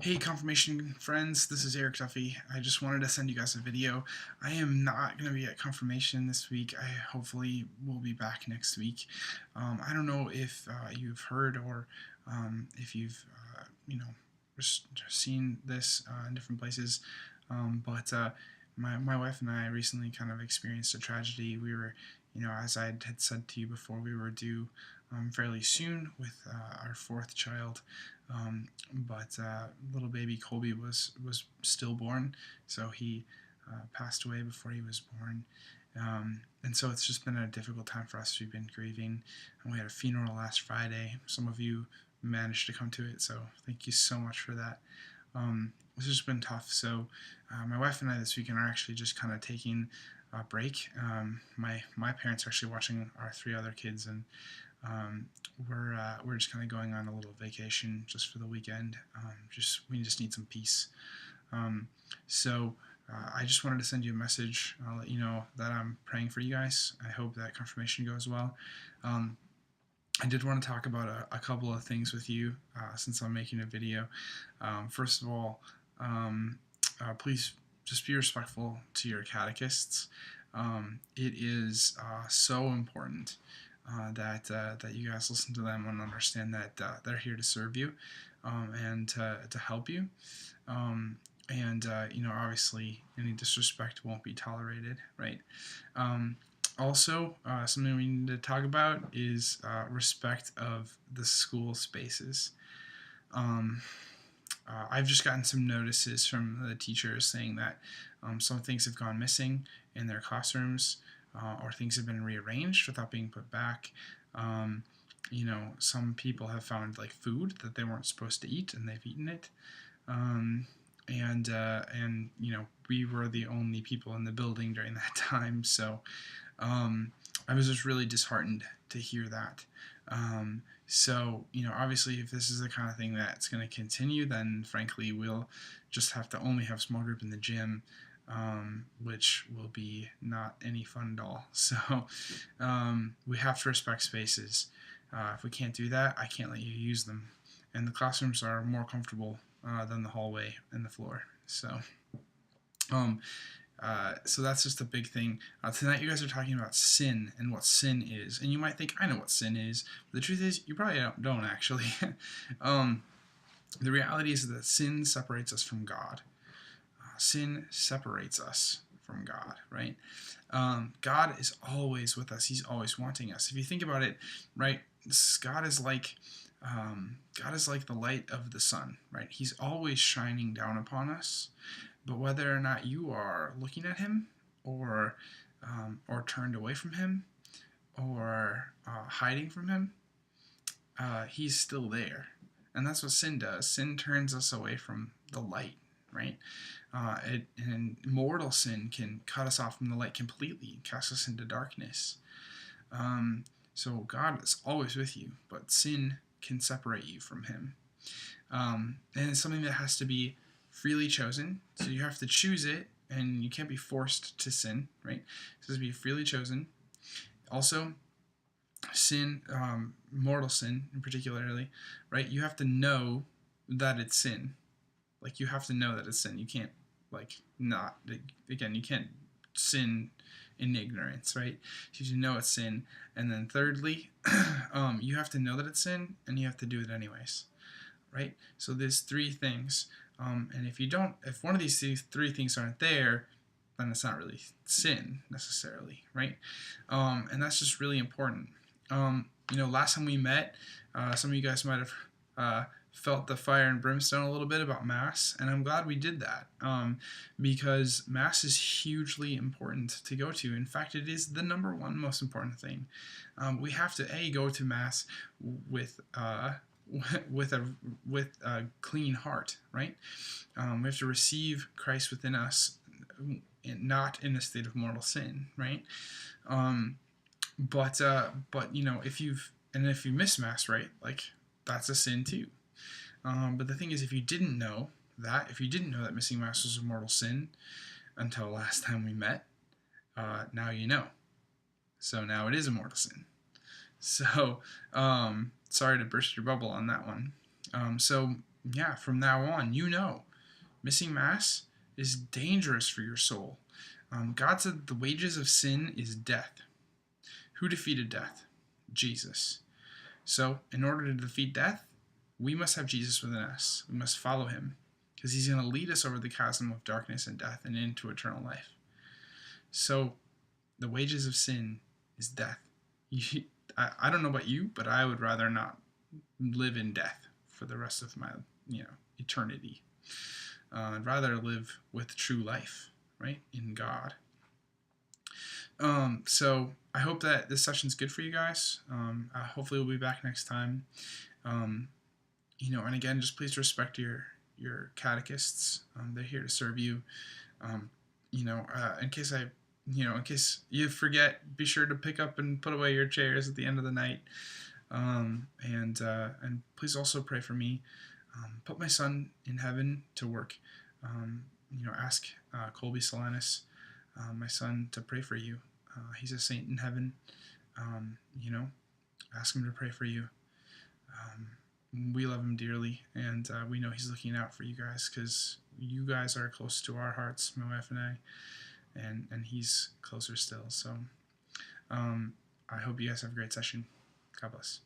Hey confirmation friends, this is Eric Duffy. I just wanted to send you guys a video. I am not going to be at confirmation this week. I hopefully will be back next week. I don't know if you've heard or if you've just seen this in different places, but my wife and I recently kind of experienced a tragedy. We were, as I had said to you before, we were due fairly soon with our fourth child. But little baby Colby was stillborn, so he passed away before he was born. And so it's just been a difficult time for us. We've been grieving, and we had a funeral last Friday. Some of you managed to come to it, so thank you so much for that. It's just been tough. So my wife and I this weekend are actually just kind of taking a break. My parents are actually watching our three other kids, and we're just kind of going on a little vacation just for the weekend. We just need some peace. So I just wanted to send you a message. I'll let you know that I'm praying for you guys. I hope that confirmation goes well. I did want to talk about a couple of things with you since I'm making a video. First of all, please just be respectful to your catechists. It is so important that you guys listen to them and understand that they're here to serve you and to help you. Obviously, any disrespect won't be tolerated, right? Also, something we need to talk about is respect of the school spaces. I've just gotten some notices from the teachers saying that some things have gone missing in their classrooms, or things have been rearranged without being put back. Some people have found like food that they weren't supposed to eat, and they've eaten it. We were the only people in the building during that time, so I was just really disheartened to hear that. Obviously, if this is the kind of thing that's going to continue, then frankly, we'll just have to only have small group in the gym, which will be not any fun at all. So we have to respect spaces. If we can't do that, I can't let you use them. And the classrooms are more comfortable than the hallway and the floor. So that's just a big thing. Tonight you guys are talking about sin and what sin is. And you might think, I know what sin is. But the truth is, you probably don't actually. The reality is that sin separates us from God. Sin separates us from God, right? God is always with us. He's always wanting us. If you think about it, right, God is like the light of the sun, right? He's always shining down upon us. But whether or not you are looking at him, or turned away from him, or hiding from him, he's still there. And that's what sin does. Sin turns us away from the light, right? And mortal sin can cut us off from the light completely, cast us into darkness. So God is always with you, but sin can separate you from him. And it's something that has to be freely chosen. So you have to choose it, and you can't be forced to sin, right? It has to be freely chosen. Also, sin, mortal sin in particularly, right? You have to know that it's sin. Like, you have to know that it's sin. You can't, you can't sin in ignorance, right? So you know it's sin. And then thirdly, you have to know that it's sin, and you have to do it anyways, right? So there's three things. And if one of these three things aren't there, then it's not really sin necessarily, right? And that's just really important. Last time we met, some of you guys might have felt the fire and brimstone a little bit about Mass, and I'm glad we did that, because Mass is hugely important to go to. In fact, it is the number one most important thing. We have to go to Mass with a clean heart, right? We have to receive Christ within us, not in a state of mortal sin, right? But if you miss Mass, right, like, that's a sin too. But the thing is, if you didn't know that missing Mass was a mortal sin until last time we met, now you know. So now it is a mortal sin. So sorry to burst your bubble on that one. So yeah, from now on, missing Mass is dangerous for your soul. God said the wages of sin is death. Who defeated death? Jesus. So, in order to defeat death, we must have Jesus within us. We must follow him, because he's going to lead us over the chasm of darkness and death and into eternal life. So, the wages of sin is death. I don't know about you, but I would rather not live in death for the rest of my eternity. I'd rather live with true life, right, in God. So I hope that this session's good for you guys. Hopefully we'll be back next time. And again, just please respect your catechists. They're here to serve you. In case you forget, be sure to pick up and put away your chairs at the end of the night. And please also pray for me. Put my son in heaven to work. Ask Colby Solanus, my son, to pray for you. He's a saint in heaven. Ask him to pray for you. We love him dearly, and we know he's looking out for you guys, because you guys are close to our hearts, my wife and I, and he's closer still. So I hope you guys have a great session. God bless.